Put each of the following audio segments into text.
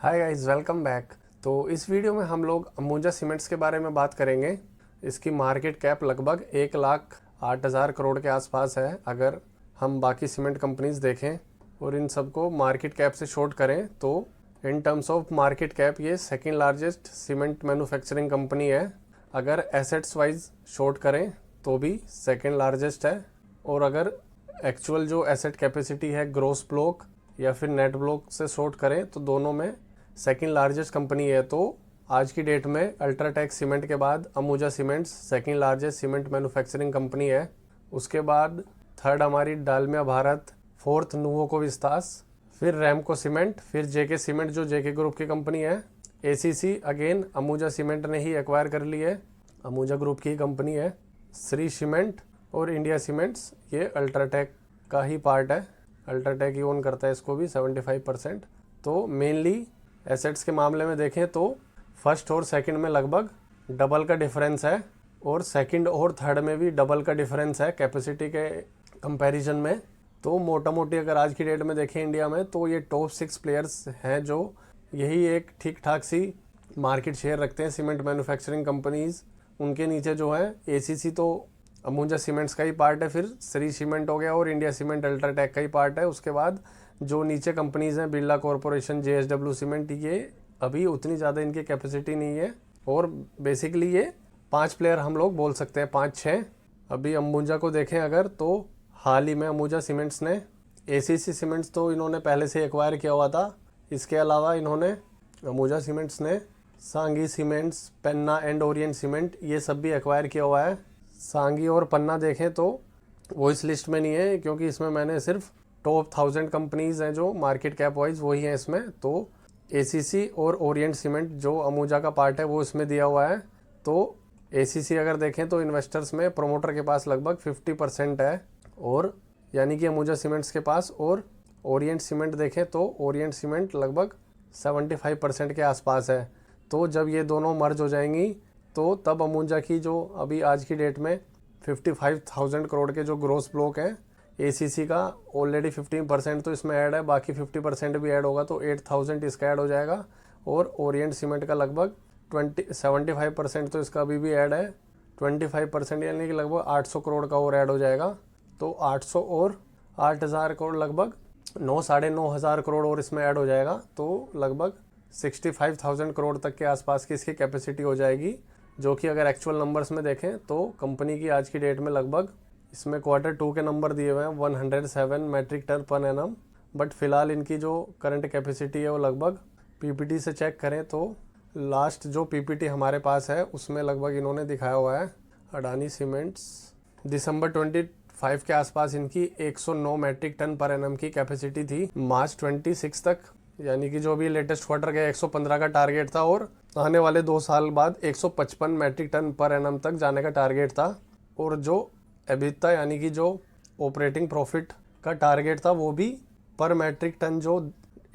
Hi guys, welcome back. तो इस video में हम लोग अंबुजा सीमेंट्स के बारे में बात करेंगे। इसकी मार्केट कैप लगभग 1,08,000 करोड़ के आसपास है अगर हम बाकी सीमेंट कंपनीज देखें और इन सबको मार्केट कैप से शॉर्ट करें तो in terms of market cap ये second largest cement manufacturing company है। अगर एसेट्स वाइज शॉर्ट करें तो भी सेकंड लार्जेस्ट है, और अगर एक्चुअल जो एसेट कैपेसिटी है ग्रोस ब्लॉक या फिर नेट ब्लॉक से शॉर्ट करें तो दोनों में सेकंड लार्जेस्ट कंपनी है। तो आज की डेट में अल्ट्राटेक सीमेंट के बाद Ambuja cements second largest cement manufacturing company है। उसके बाद थर्ड हमारी Dalmia Bharat, fourth Nuvoco Vistas, फिर रैमको सीमेंट, फिर जेके सीमेंट जो जेके ग्रुप की कंपनी है। एसीसी अगेन अंबुजा सीमेंट ने ही एक्वायर कर ली है, अंबुजा ग्रुप की कंपनी है। श्री सीमेंट और इंडिया सीमेंट्स ये अल्ट्राटेक का ही पार्ट है, अल्ट्राटेक ही ओन करता है इसको भी 75%। तो मेनली एसेट्स के मामले में देखें तो फर्स्ट और सेकंड में लगभग डबल का डिफरेंस है, और सेकंड और थर्ड में भी डबल का डिफरेंस है कैपेसिटी के कंपैरिजन में। तो मोटा मोटी अगर आज की डेट में देखें इंडिया में तो ये टॉप 6 प्लेयर्स हैं जो यही एक ठीक ठाक सी मार्केट शेयर रखते हैं सीमेंट मैन्युफैक्चरिंग कंपनीज। उनके नीचे जो है एसीसी तो अंबुजा सीमेंट्स का ही पार्ट है, फिर श्री सीमेंट हो गया, और इंडिया सीमेंट अल्ट्राटेक का ही पार्ट है। उसके बाद जो नीचे कंपनीज हैं बिरला कॉरपोरेशन, जेएसडब्ल्यू सीमेंट, ये अभी उतनी ज़्यादा इनकी कैपेसिटी नहीं है, और बेसिकली ये 5 प्लेयर हम लोग बोल सकते हैं, 5-6। अभी अंबुजा को देखें अगर तो हाल ही में अंबुजा सीमेंट्स ने एसीसी सीमेंट्स तो इन्होंने पहले से एक्वायर किया हुआ था। इसके अलावा इन्होंने अंबुजा सीमेंट्स ने सांगी cements, Panna and Orient cement ये सब भी एक्वायर किया हुआ है। सांगी और पन्ना देखें तो वो इस लिस्ट में नहीं है, क्योंकि इसमें मैंने सिर्फ टॉप 1000 कंपनीज हैं जो मार्केट कैप वाइज वही हैं इसमें। तो एसीसी और ओरिएंट सीमेंट जो अंबुजा का पार्ट है वो इसमें दिया हुआ है। तो एसीसी अगर देखें तो इन्वेस्टर्स में प्रोमोटर के पास लगभग 50% है, और यानी कि अंबुजा सीमेंट्स के पास। और ओरिएंट सीमेंट देखें तो ओरिएंट सीमेंट लगभग 75% के आसपास है। तो जब ये दोनों मर्ज हो जाएंगी तो तब अंबुजा की जो अभी आज की डेट में 55,000 करोड़ के जो ग्रोस ब्लॉक है एसीसी का, ऑलरेडी 15% तो इसमें ऐड है, बाकी 50% भी ऐड होगा तो 8,000 इसका ऐड हो जाएगा। और ओरिएंट सीमेंट का लगभग 75% तो इसका अभी भी ऐड है, 25% यानी कि लगभग 800 करोड़ का और ऐड हो जाएगा। तो 800 और 8,000 करोड़, लगभग 9,500 करोड़ और इसमें ऐड हो जाएगा। तो लगभग 65,000 करोड़ तक के आसपास की इसकी कैपेसिटी हो जाएगी, जो कि अगर एक्चुअल नंबर्स में देखें तो कंपनी की आज की डेट में लगभग, इसमें Q2 के नंबर दिए हुए हैं 107 metric tonne per annum, but फिलहाल इनकी जो करंट कैपेसिटी है वो लगभग पीपीटी से चेक करें तो लास्ट जो पीपीटी हमारे पास है उसमें लगभग इन्होंने दिखाया हुआ है अडानी सीमेंट्स दिसंबर 25 के आसपास इनकी 109 मेट्रिक टन पर एनम की कैपेसिटी थी मार्च 26 तक, यानी कि जो भी लेटेस्ट क्वार्टर का 115 का टारगेट था, और आने वाले 2 साल बाद 155 मेट्रिक टन पर एनम तक जाने का टारगेट था। और जो एबिटा यानी कि जो ऑपरेटिंग प्रॉफिट का टारगेट था वो भी पर मैट्रिक टन जो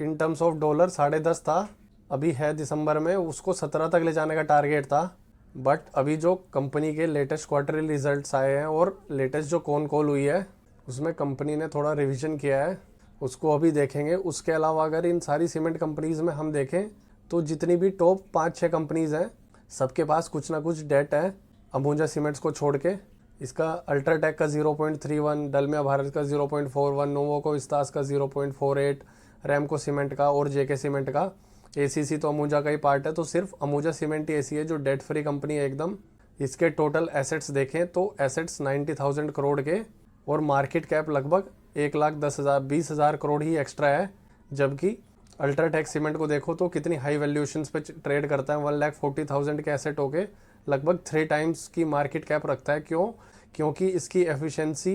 इन टर्म्स ऑफ डॉलर 10.5 था, अभी है दिसंबर में, उसको 17 तक ले जाने का टारगेट था। बट अभी जो कंपनी के लेटेस्ट क्वार्टरली रिजल्ट्स आए हैं और लेटेस्ट जो कॉन कॉल हुई है उसमें कंपनी ने थोड़ा रिविजन किया है, उसको अभी देखेंगे। उसके अलावा अगर इन सारी सीमेंट कंपनीज में हम देखें तो जितनी भी टॉप 5-6 कंपनीज हैं सबके पास कुछ ना कुछ डेट है अंबुजा सीमेंट्स को छोड़ के। इसका अल्ट्राटेक का 0.31, डालमिया भारत का 0.41, नुवोको विस्तास का 0.48, रैमको सीमेंट का और जेके सीमेंट का। एसीसी तो अंबुजा का ही पार्ट है, तो सिर्फ अंबुजा सीमेंट ही ऐसी है जो डेट फ्री कंपनी है एकदम। इसके टोटल एसेट्स देखें तो एसेट्स 90,000 करोड़ के, और मार्केट कैप लगभग 1,10,000 करोड़ ही एक्स्ट्रा है। जबकि अल्ट्राटेक सीमेंट को देखो तो कितनी हाई वैल्यूएशंस पे ट्रेड करता है, 1,40,000 के एसेट होके लगभग 3 टाइम्स की मार्केट कैप रखता है। क्यों? क्योंकि इसकी एफिशिएंसी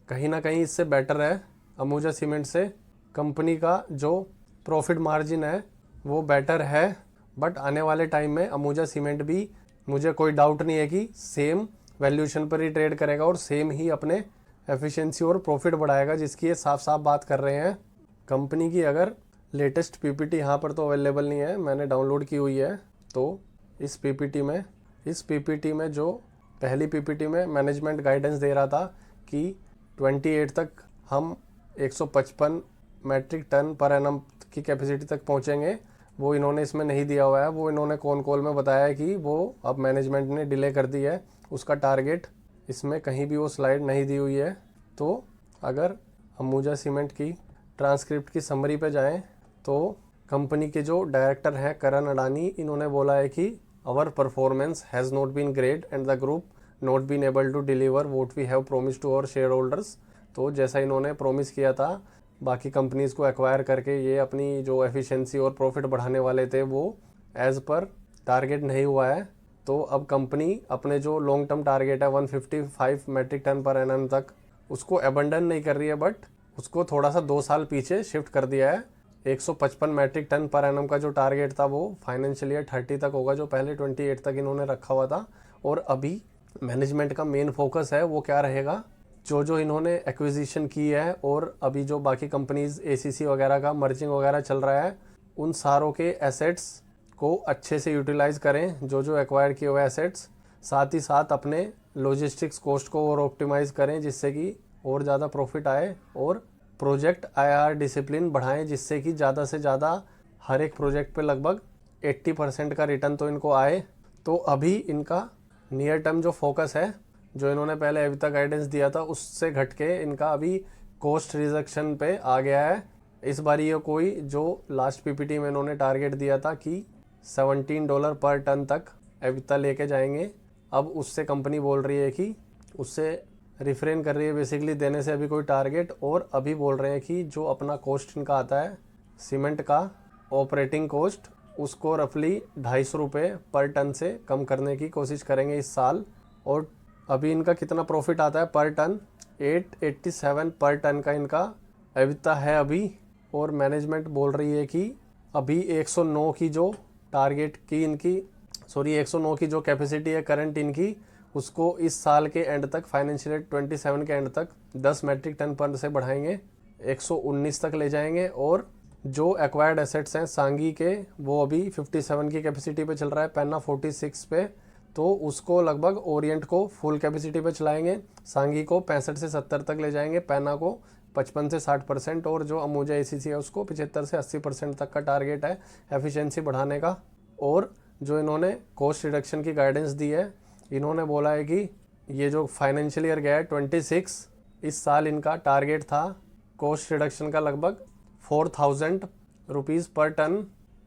कहीं ना कहीं इससे बेटर है अंबुजा सीमेंट से। कंपनी का जो प्रॉफिट मार्जिन है वो बेटर है, बट आने वाले टाइम में अंबुजा सीमेंट भी, मुझे कोई डाउट नहीं है कि सेम वैल्यूएशन पर ही ट्रेड करेगा और सेम ही अपने एफिशिएंसी और प्रॉफिट बढ़ाएगा, जिसकी ये साफ साफ बात कर रहे हैं। कंपनी की अगर लेटेस्ट पीपीटी यहाँ पर तो अवेलेबल नहीं है, मैंने डाउनलोड की हुई है। तो इस पीपीटी में जो पहली पीपीटी में मैनेजमेंट गाइडेंस दे रहा था कि 28 तक हम 155 मेट्रिक टन पर एनम की कैपेसिटी तक पहुँचेंगे, वो इन्होंने इसमें नहीं दिया हुआ है, वो इन्होंने कॉन कॉल में बताया है कि वो अब मैनेजमेंट ने डिले कर दी है उसका टारगेट, इसमें कहीं भी वो स्लाइड नहीं दी हुई है। तो अगर अंबुजा सीमेंट की ट्रांसक्रिप्ट की समरी पे जाएं तो कंपनी के जो डायरेक्टर हैं करण अडानी, इन्होंने बोला है कि our performance has not been great and the group not been able to deliver what we have promise to our shareholders. तो जैसा इन्होंने प्रोमिस किया था बाकी कंपनीज़ को एक्वायर करके ये अपनी जो एफिशिएंसी और प्रॉफिट बढ़ाने वाले थे वो एज़ पर टारगेट नहीं हुआ है। तो अब कंपनी अपने जो लॉन्ग टर्म टारगेट है 155 मेट्रिक टन पर एनम तक, उसको एबंडन नहीं कर रही है, बट उसको थोड़ा सा 2 साल पीछे शिफ्ट कर दिया है। 155 मैट्रिक टन पर एनम का जो टारगेट था वो फाइनेंशियल ईयर 30 तक होगा, जो पहले 28 तक इन्होंने रखा हुआ था। और अभी मैनेजमेंट का मेन फोकस है वो क्या रहेगा, जो इन्होंने एक्विजिशन की है और अभी जो बाकी कंपनीज एसीसी वगैरह का मर्जिंग वगैरह चल रहा है, उन सारों के एसेट्स को अच्छे से यूटिलाइज करें, जो एक्वायर किए हुए एसेट्स, साथ ही साथ अपने लॉजिस्टिक्स कॉस्ट को और ऑप्टिमाइज़ करें जिससे कि और ज़्यादा प्रॉफिट आए, और प्रोजेक्ट आईआर डिसिप्लिन बढ़ाएं जिससे कि ज़्यादा से ज़्यादा हर एक प्रोजेक्ट पे लगभग 80% का रिटर्न तो इनको आए। तो अभी इनका नियर टर्म जो फोकस है, जो इन्होंने पहले अभी तक गाइडेंस दिया था उससे घट के इनका अभी कॉस्ट रिडक्शन पे आ गया है। इस बार ये कोई जो लास्ट पीपीटी में इन्होंने टारगेट दिया था कि $17 पर टन तक EBITDA लेके जाएंगे, अब उससे कंपनी बोल रही है कि उससे रिफ्रेन कर रही है बेसिकली देने से अभी कोई टारगेट, और अभी बोल रहे हैं कि जो अपना कॉस्ट इनका आता है सीमेंट का ऑपरेटिंग कॉस्ट, उसको रफली 250 रुपये पर टन से कम करने की कोशिश करेंगे इस साल। और अभी इनका कितना प्रॉफिट आता है पर टन, 887 पर टन का इनका EBITDA है अभी। और मैनेजमेंट बोल रही है कि अभी 109 की जो टारगेट की इनकी 109 की जो कैपेसिटी है करंट इनकी, उसको इस साल के एंड तक फाइनेंशियल ईयर 27 के एंड तक 10 मैट्रिक टन पर से बढ़ाएंगे, 119 तक ले जाएंगे। और जो एक्वायर्ड एसेट्स हैं सांगी के, वो अभी 57 की कैपेसिटी पे चल रहा है, पेन्ना 46 पे, तो उसको लगभग ओरिएंट को फुल कैपेसिटी पे चलाएंगे, सांगी को 65 से 70 तक ले जाएंगे, पेन्ना को 55 से 60%, और जो अंबुजा एसीसी है उसको 75 से 80% तक का टारगेट है एफिशिएंसी बढ़ाने का। और जो इन्होंने कॉस्ट रिडक्शन की गाइडेंस दी है, इन्होंने बोला है कि ये जो फाइनेंशियल ईयर गया है 26, इस साल इनका टारगेट था कॉस्ट रिडक्शन का लगभग 4000 रुपीज़ पर टन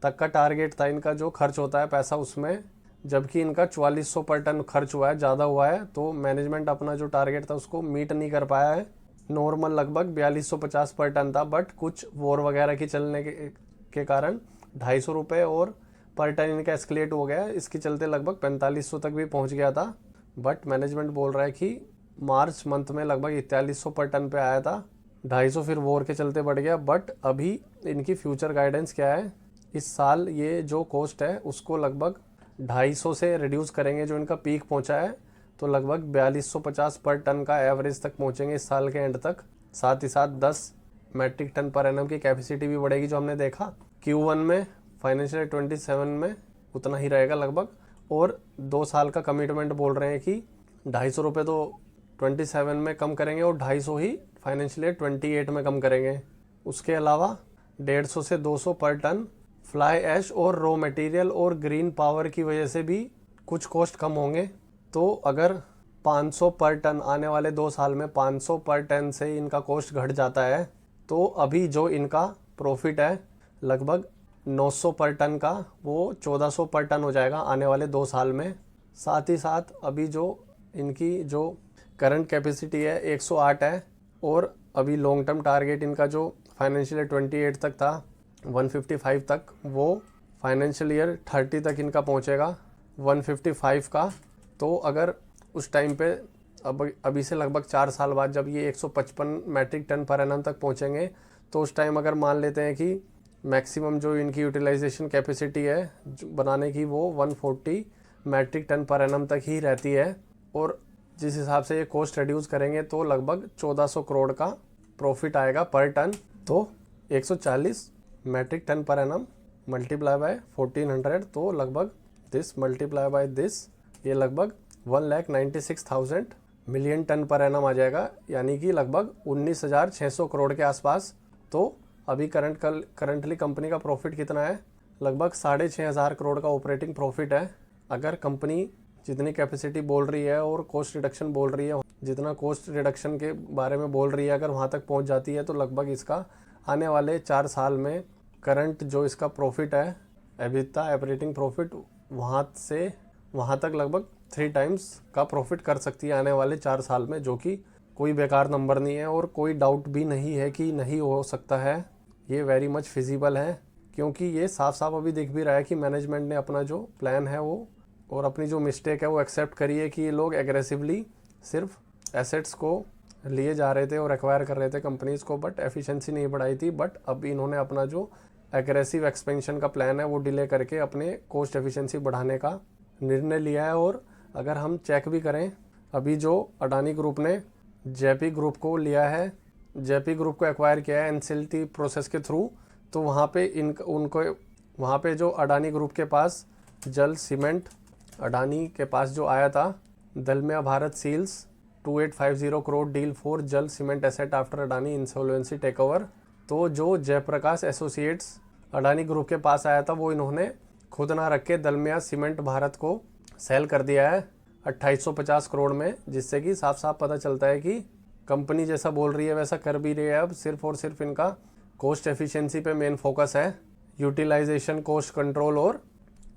तक का टारगेट था इनका, जो खर्च होता है पैसा उसमें, जबकि इनका 4400 पर टन खर्च हुआ है, ज़्यादा हुआ है। तो मैनेजमेंट अपना जो टारगेट था उसको मीट नहीं कर पाया है। नॉर्मल लगभग 4250 पर टन था, बट कुछ वॉर वगैरह की चलने के कारण 250 रुपये और पर टन इनका एस्केलेट हो गया, इसके चलते लगभग 4500 तक भी पहुंच गया था। बट मैनेजमेंट बोल रहा है कि मार्च मंथ में लगभग 4100 पर टन पे आया था, 250 फिर वॉर के चलते बढ़ गया। बट अभी इनकी फ्यूचर गाइडेंस क्या है, इस साल ये जो कॉस्ट है उसको लगभग 250 से रिड्यूस करेंगे, जो इनका पीक पहुंचा है, तो लगभग 4250 पर टन का एवरेज तक पहुंचेंगे इस साल के एंड तक। साथ ही साथ 10 मैट्रिक टन पर एनम की कैपेसिटी भी बढ़ेगी, जो हमने देखा Q1 में फाइनेंशियल 27 में उतना ही रहेगा लगभग। और 2 साल का कमिटमेंट बोल रहे हैं कि 250 रुपये तो 27 में कम करेंगे और 250 ही फाइनेंशियल ईयर 28 में कम करेंगे। उसके अलावा 150 से 200 पर टन फ्लाई ऐश और रॉ मटेरियल और ग्रीन पावर की वजह से भी कुछ कॉस्ट कम होंगे। तो अगर 500 पर टन आने वाले 2 साल में 500 पर टन से इनका कॉस्ट घट जाता है, तो अभी जो इनका प्रॉफिट है लगभग 900 पर टन का, वो 1400 पर टन हो जाएगा आने वाले 2 साल में। साथ ही साथ अभी जो इनकी जो करंट कैपेसिटी है 108 है, और अभी लॉन्ग टर्म टारगेट इनका जो फाइनेंशियल ईयर 28 तक था 155 तक, वो फाइनेंशियल ईयर 30 तक इनका पहुंचेगा 155 का। तो अगर उस टाइम पे अभी से लगभग 4 साल बाद जब ये 155 मैट्रिक टन पर एनम तक पहुंचेंगे, तो उस टाइम अगर मान लेते हैं कि मैक्सिमम जो इनकी यूटिलाइजेशन कैपेसिटी है बनाने की वो 140 मैट्रिक टन पर एनम तक ही रहती है, और जिस हिसाब से ये कॉस्ट रिड्यूस करेंगे तो लगभग 1400 करोड़ का प्रॉफिट आएगा पर टन। तो 140 metric tonne per annum multiply by 1400, तो लगभग दिस मल्टीप्लाई बाय दिस, ये लगभग 1,96,000 मिलियन टन पर एनम आ जाएगा, यानी कि लगभग 19,600 करोड़ के आसपास। तो अभी करंटली कंपनी का प्रॉफिट कितना है, लगभग 6,500 करोड़ का ऑपरेटिंग प्रॉफिट है। अगर कंपनी जितनी कैपेसिटी बोल रही है और कॉस्ट रिडक्शन बोल रही है, जितना कॉस्ट रिडक्शन के बारे में बोल रही है, अगर वहाँ तक पहुँच जाती है तो लगभग इसका आने वाले 4 साल में करंट जो इसका प्रॉफिट है, एबिटा ऑपरेटिंग प्रॉफिट, वहाँ तक लगभग 3 टाइम्स का प्रॉफिट कर सकती है आने वाले 4 साल में, जो कि कोई बेकार नंबर नहीं है और कोई डाउट भी नहीं है कि नहीं हो सकता है। ये वेरी मच फिजिबल है, क्योंकि ये साफ साफ अभी दिख भी रहा है कि मैनेजमेंट ने अपना जो प्लान है वो और अपनी जो मिस्टेक है वो एक्सेप्ट करी है कि ये लोग एग्रेसिवली सिर्फ एसेट्स को लिए जा रहे थे और एक्वायर कर रहे थे कंपनीज़ को, बट एफिशिएंसी नहीं बढ़ाई थी। बट अब इन्होंने अपना जो एग्रेसिव एक्सपेंशन का प्लान है वो डिले करके अपने कॉस्ट एफिशिएंसी बढ़ाने का निर्णय लिया है। और अगर हम चेक भी करें, अभी जो अडानी ग्रुप ने जेपी ग्रुप को लिया है, जेपी ग्रुप को एक्वायर किया है एनसीएलटी प्रोसेस के थ्रू, तो वहाँ पे जो अडानी ग्रुप के पास जल सीमेंट, अडानी के पास जो आया था Dalmia Bharat seals 2850 crore deal for JAL cement asset after Adani insolvency takeover, तो जो जयप्रकाश एसोसिएट्स अडानी ग्रुप के पास आया था वो इन्होंने खुद ना रख के दलमिया सीमेंट भारत को सेल कर दिया है 2850 करोड़ में, जिससे कि साफ साफ पता चलता है कि कंपनी जैसा बोल रही है वैसा कर भी रही है। अब सिर्फ और सिर्फ इनका कॉस्ट एफिशिएंसी पे मेन फोकस है, यूटिलाइजेशन, कॉस्ट कंट्रोल और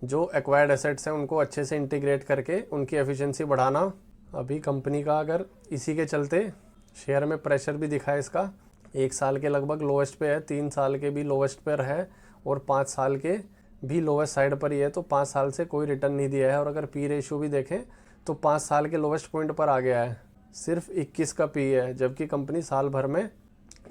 जो एक्वायर्ड एसेट्स हैं उनको अच्छे से इंटीग्रेट करके उनकी एफिशिएंसी बढ़ाना। अभी कंपनी का अगर इसी के चलते शेयर में प्रेशर भी दिखा है इसका, 1 साल के लगभग लोवेस्ट पे है, 3 साल के भी लोवेस्ट पर है और 5 साल के भी लोवेस्ट साइड पर ही है। तो 5 साल से कोई रिटर्न नहीं दिया है। और अगर पी रेशियो भी देखें तो 5 साल के लोवेस्ट पॉइंट पर आ गया है, सिर्फ 21 का पी है, जबकि कंपनी साल भर में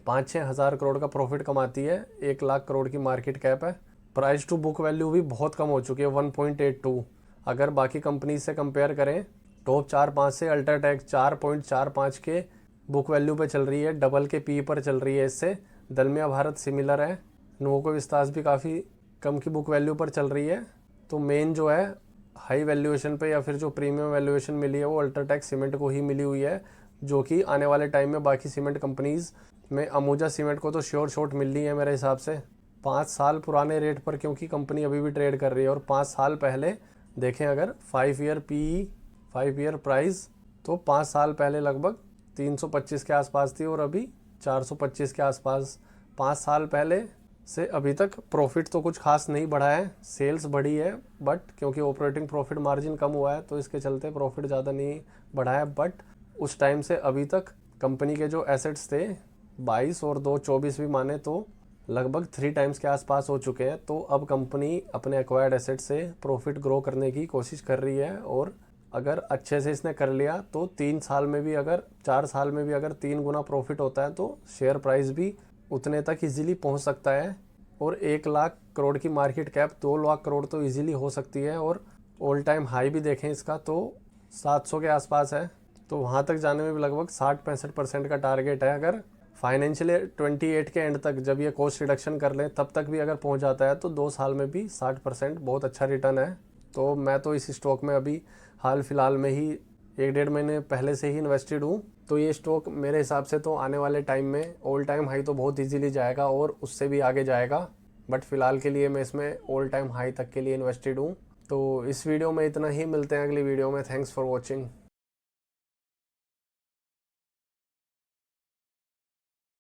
5-6 हज़ार करोड़ का प्रॉफिट कमाती है, 1 लाख करोड़ की मार्केट कैप है। प्राइस टू बुक वैल्यू भी बहुत कम हो चुकी है, 1.82। अगर बाकी कंपनी से कंपेयर करें, टॉप 4-5 से अल्ट्राटेक 4.45 के बुक वैल्यू पे चल रही है, डबल के पी पर चल रही है इससे। दलमिया भारत सिमिलर है, नोवोको विस्तास भी काफ़ी कम की बुक वैल्यू पर चल रही है। तो मेन जो है हाई वैल्यूएशन पे या फिर जो प्रीमियम वैल्यूएशन मिली है वो अल्ट्राटेक सीमेंट को ही मिली हुई है, जो कि आने वाले टाइम में बाकी सीमेंट कंपनीज़ में अंबुजा सीमेंट को तो श्योर शॉट मिल रही है मेरे हिसाब से 5 साल पुराने रेट पर, क्योंकि कंपनी अभी भी ट्रेड कर रही है। और 5 साल पहले देखें अगर 5 ईयर पी, 5 ईयर प्राइस, तो 5 साल पहले लगभग 325 के आसपास थी और अभी 425 के आसपास। 5 साल पहले से अभी तक प्रॉफिट तो कुछ खास नहीं बढ़ा है, सेल्स बढ़ी है, बट क्योंकि ऑपरेटिंग प्रॉफिट मार्जिन कम हुआ है तो इसके चलते प्रॉफिट ज़्यादा नहीं बढ़ा है। बट उस टाइम से अभी तक कंपनी के जो एसेट्स थे 22 और 2 24 भी माने तो लगभग 3 टाइम्स के आसपास हो चुके हैं। तो अब कंपनी अपने एक्वायर्ड एसेट से प्रॉफिट ग्रो करने की कोशिश कर रही है, और अगर अच्छे से इसने कर लिया तो 3 साल में भी अगर 4 साल में भी अगर 3 गुना प्रॉफिट होता है तो शेयर प्राइस भी उतने तक इजीली पहुंच सकता है। और 1 लाख करोड़ की मार्केट कैप 2 लाख करोड़ तो इजीली हो सकती है। और ऑल टाइम हाई भी देखें इसका तो 700 के आसपास है, तो वहां तक जाने में भी लगभग 60-65% का टारगेट है। अगर फाइनेंशियल 28 के एंड तक जब ये कॉस्ट रिडक्शन कर लें तब तक भी अगर पहुंच जाता है तो 2 साल में भी 60% बहुत अच्छा रिटर्न है। तो मैं तो इस स्टॉक में अभी हाल फिलहाल में ही 1-1.5 महीने पहले से ही इन्वेस्टेड हूँ। तो ये स्टॉक मेरे हिसाब से तो आने वाले टाइम में ऑल टाइम हाई तो बहुत इजीली जाएगा और उससे भी आगे जाएगा, बट फिलहाल के लिए मैं इसमें ऑल टाइम हाई तक के लिए इन्वेस्टेड हूँ। तो इस वीडियो में इतना ही, मिलते हैं अगली वीडियो में। Thanks for watching.